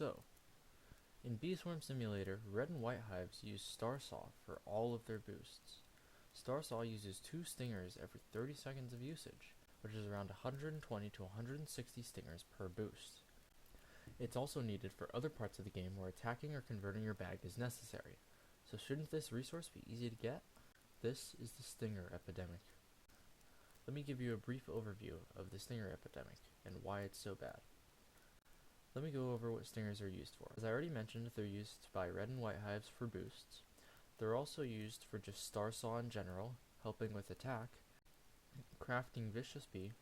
So, in Bee Swarm Simulator, red and white hives use Starsaw for all of their boosts. Starsaw uses 2 stingers every 30 seconds of usage, which is around 120 to 160 stingers per boost. It's also needed for other parts of the game where attacking or converting your bag is necessary, so shouldn't this resource be easy to get? This is the stinger epidemic. Let me give you a brief overview of the stinger epidemic and why it's so bad. Let me go over what stingers are used for. As I already mentioned, they're used by red and white hives for boosts. They're also used for just Starsaw in general, helping with attack, crafting Vicious Bee,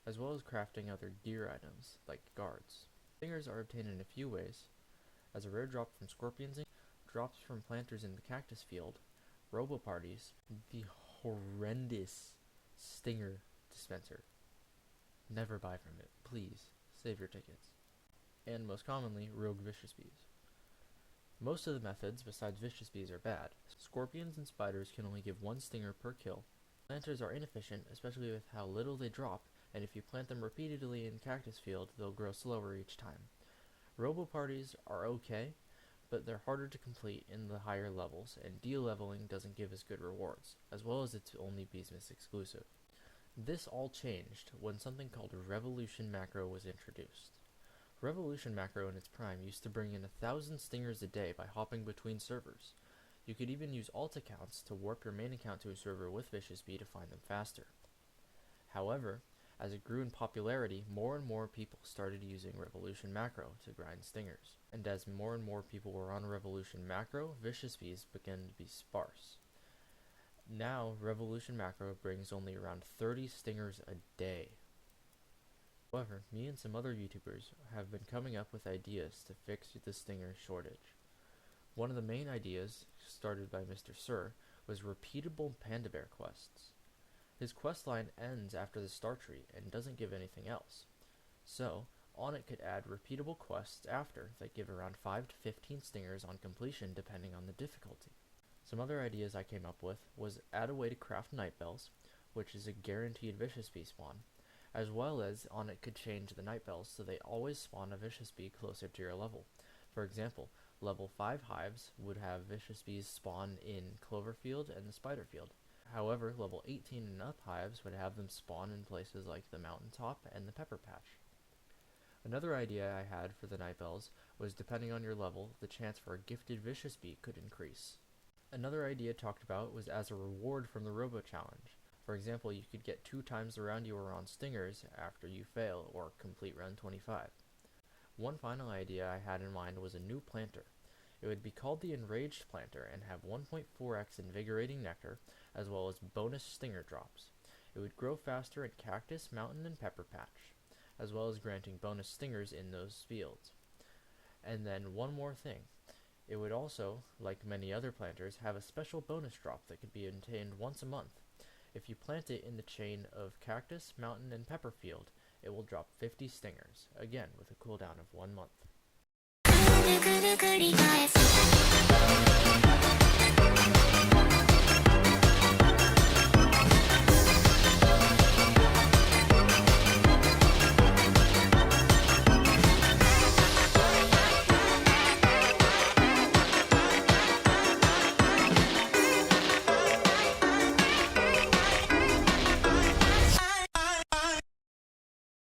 as well as crafting other gear items, like guards. Stingers are obtained in a few ways, as a rare drop from scorpions, drops from planters in the cactus field, robo parties, the horrendous stinger dispenser. Never buy from it, please, save your tickets. And most commonly, rogue Vicious Bees. Most of the methods besides Vicious Bees are bad. Scorpions and spiders can only give 1 stinger per kill. Planters are inefficient, especially with how little they drop, and if you plant them repeatedly in cactus field, they'll grow slower each time. Robo parties are okay, but they're harder to complete in the higher levels, and de-leveling doesn't give as good rewards, as well as it's only Beesmith exclusive. This all changed when something called Revolution Macro was introduced. Revolution Macro in its prime used to bring in 1,000 stingers a day by hopping between servers. You could even use alt accounts to warp your main account to a server with Vicious Bee to find them faster. However, as it grew in popularity, more and more people started using Revolution Macro to grind stingers. And as more and more people were on Revolution Macro, Vicious Bees began to be sparse. Now, Revolution Macro brings only around 30 stingers a day. However, me and some other YouTubers have been coming up with ideas to fix the stinger shortage. One of the main ideas, started by Mr. Sir, was repeatable Panda Bear quests. His quest line ends after the star tree and doesn't give anything else. So, on it could add repeatable quests after that give around 5 to 15 stingers on completion depending on the difficulty. Some other ideas I came up with was add a way to craft night bells, which is a guaranteed Vicious Bee spawn, as well as on it could change the night bells so they always spawn a Vicious Bee closer to your level. For example, level 5 hives would have Vicious Bees spawn in Cloverfield and the Spider Field. However, level 18 and up hives would have them spawn in places like the mountaintop and the pepper patch. Another idea I had for the night bells was, depending on your level, the chance for a gifted Vicious Bee could increase. Another idea talked about was as a reward from the Robo Challenge. For example, you could get 2 times the round you were on stingers after you fail or complete round 25. One final idea I had in mind was a new planter. It would be called the Enraged Planter and have 1.4x invigorating nectar, as well as bonus stinger drops. It would grow faster in cactus, mountain, and pepper patch, as well as granting bonus stingers in those fields. And then one more thing. It would also, like many other planters, have a special bonus drop that could be obtained once a month. If you plant it in the chain of cactus, mountain, and pepper field, it will drop 50 stingers, again with a cooldown of 1 month.